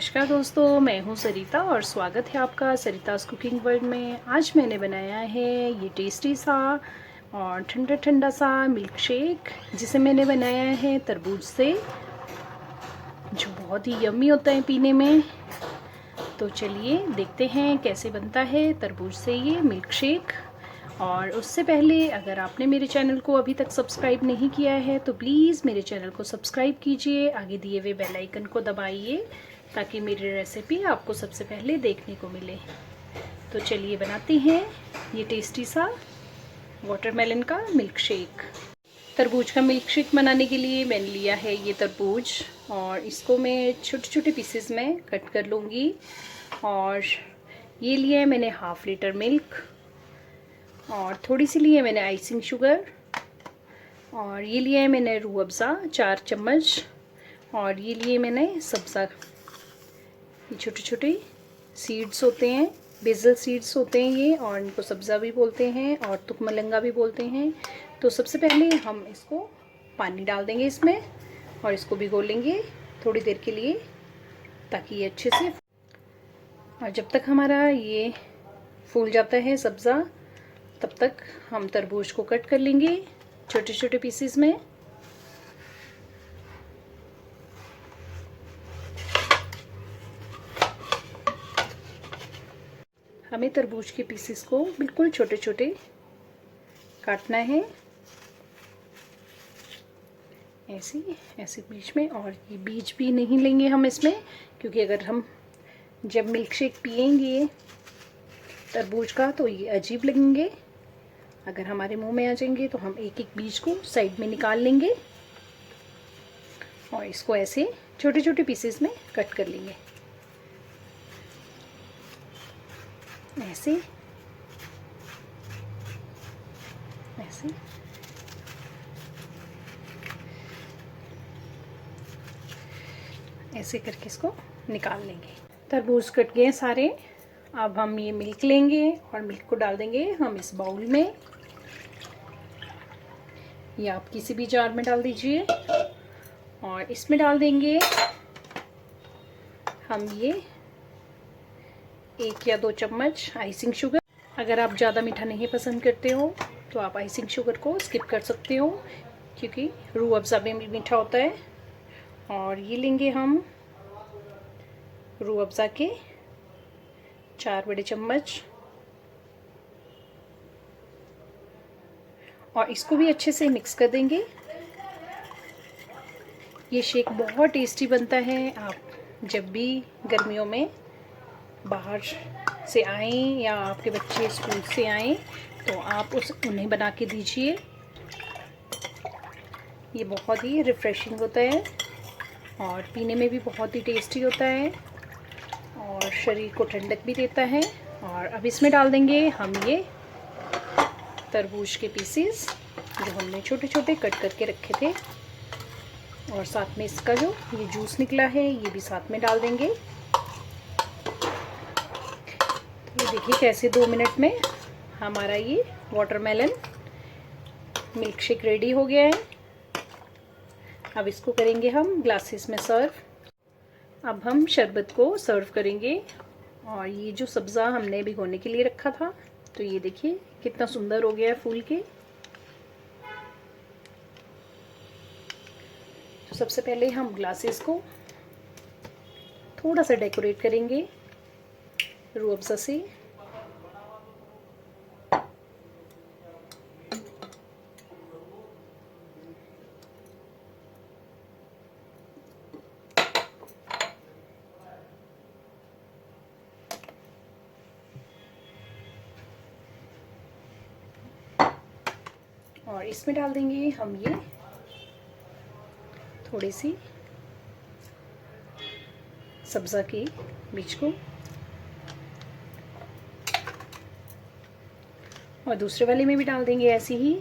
नमस्कार दोस्तों, मैं हूं सरिता और स्वागत है आपका सरितास कुकिंग वर्ल्ड में। आज मैंने बनाया है ये टेस्टी सा और ठंडा ठंडा सा मिल्क शेक, जिसे मैंने बनाया है तरबूज से, जो बहुत ही यम्मी होता है पीने में। तो चलिए देखते हैं कैसे बनता है तरबूज से ये मिल्क शेक। और उससे पहले अगर आपने मेरे चैनल को अभी तक सब्सक्राइब नहीं किया है तो प्लीज़ मेरे चैनल को सब्सक्राइब कीजिए, आगे दिए हुए बेल आइकन को दबाइए ताकि मेरी रेसिपी आपको सबसे पहले देखने को मिले। तो चलिए बनाते हैं ये टेस्टी सा वाटरमेलन का मिल्क शेक। तरबूज का मिल्क शेक बनाने के लिए मैंने लिया है ये तरबूज और इसको मैं छोटे छोटे पीसेस में कट कर लूँगी। और ये लिया है मैंने हाफ लीटर मिल्क और थोड़ी सी ली है मैंने आइसिंग शुगर। और ये लिया है मैंने रूह अफ़ज़ा 4 चम्मच। और ये लिए मैंने सब्ज़ा, ये छोटे छोटे सीड्स होते हैं, बेसल सीड्स होते हैं ये, और इनको सब्ज़ा भी बोलते हैं और तुकमलंगा भी बोलते हैं। तो सबसे पहले हम इसको पानी डाल देंगे इसमें और इसको भिगो लेंगे थोड़ी देर के लिए ताकि ये अच्छे से, और जब तक हमारा ये फूल जाता है सब्ज़ा तब तक हम तरबूज को कट कर लेंगे छोटे छोटे पीसेस में। हमें तरबूज के पीसेस को बिल्कुल छोटे छोटे काटना है, ऐसे ऐसे बीच में। और ये बीज भी नहीं लेंगे हम इसमें, क्योंकि अगर हम जब मिल्क शेक पियेंगे तरबूज का तो ये अजीब लगेंगे। अगर हमारे मुंह में आ जाएंगे तो हम एक एक बीज को साइड में निकाल लेंगे और इसको ऐसे छोटे छोटे पीसेस में कट कर लेंगे, ऐसे ऐसे। ऐसे करके इसको निकाल लेंगे। तरबूज कट गए सारे। अब हम ये मिल्क लेंगे और मिल्क को डाल देंगे हम इस बाउल में, या आप किसी भी जार में डाल दीजिए। और इसमें डाल देंगे हम ये 1 या 2 चम्मच आइसिंग शुगर। अगर आप ज़्यादा मीठा नहीं पसंद करते हो तो आप आइसिंग शुगर को स्किप कर सकते हो, क्योंकि रूह अफ़ज़ा भी मीठा होता है। और ये लेंगे हम रूह अफ़ज़ा के 4 बड़े चम्मच और इसको भी अच्छे से मिक्स कर देंगे। ये शेक बहुत टेस्टी बनता है। आप जब भी गर्मियों में बाहर से आएं या आपके बच्चे स्कूल से आएं तो आप उन्हें बना के दीजिए। ये बहुत ही रिफ़्रेशिंग होता है और पीने में भी बहुत ही टेस्टी होता है और शरीर को ठंडक भी देता है। और अब इसमें डाल देंगे हम ये तरबूज के पीसेस जो हमने छोटे छोटे कट करके रखे थे, और साथ में इसका जो ये जूस निकला है ये भी साथ में डाल देंगे। तो ये देखिए कैसे 2 मिनट में हमारा ये वाटरमेलन मिल्क शेक रेडी हो गया है। अब इसको करेंगे हम ग्लासेस में सर्व। अब हम शरबत को सर्व करेंगे। और ये जो सब्ज़ा हमने भिगोने के लिए रखा था, तो ये देखिए कितना सुंदर हो गया है फूल के। तो सबसे पहले हम ग्लासेस को थोड़ा सा डेकोरेट करेंगे रूह अफ़ज़ा से। और इसमें डाल देंगे हम ये थोड़ी सी सब्ज़ा के बीज को, और दूसरे वाले में भी डाल देंगे ऐसे ही।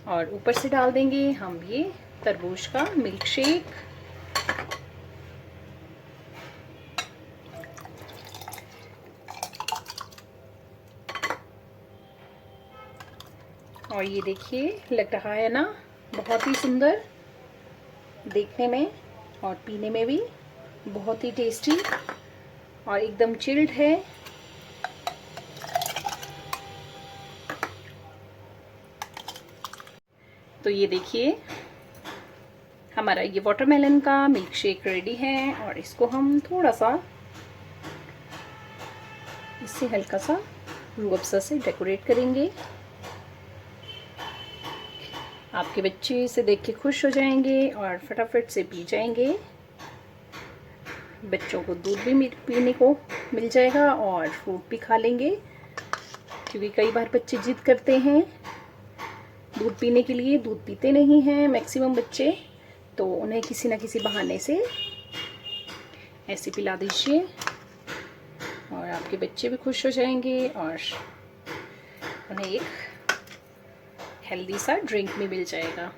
और ऊपर से डाल देंगे हम ये तरबूज का मिल्क शेक। और ये देखिए लग रहा है ना बहुत ही सुंदर देखने में। और पीने में भी बहुत ही टेस्टी और एकदम चिल्ड है। तो ये देखिए हमारा ये वाटरमेलन का मिल्क शेक रेडी है और इसको हम थोड़ा सा इससे हल्का सा रूह अफ़ज़ा से डेकोरेट करेंगे। आपके बच्चे इसे देख के खुश हो जाएंगे और फटाफट से पी जाएंगे। बच्चों को दूध भी पीने को मिल जाएगा और फ्रूट भी खा लेंगे, क्योंकि कई बार बच्चे जिद करते हैं दूध पीने के लिए, दूध पीते नहीं हैं मैक्सिमम बच्चे, तो उन्हें किसी ना किसी बहाने से ऐसे पिला दीजिए और आपके बच्चे भी खुश हो जाएंगे और उन्हें एक हेल्दी सा ड्रिंक भी मिल जाएगा।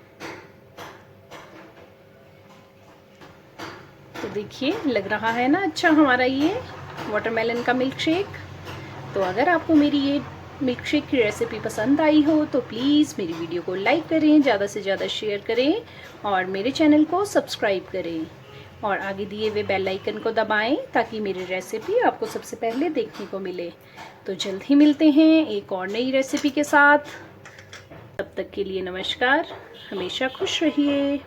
तो देखिए लग रहा है ना अच्छा हमारा ये वाटरमेलन का मिल्क शेक। तो अगर आपको मेरी ये मिल्क शेक की रेसिपी पसंद आई हो तो प्लीज़ मेरी वीडियो को लाइक करें, ज़्यादा से ज़्यादा शेयर करें और मेरे चैनल को सब्सक्राइब करें और आगे दिए हुए बेल आइकन को दबाएं ताकि मेरी रेसिपी आपको सबसे पहले देखने को मिले। तो जल्द ही मिलते हैं एक और नई रेसिपी के साथ। तब तक के लिए नमस्कार, हमेशा खुश रहिए।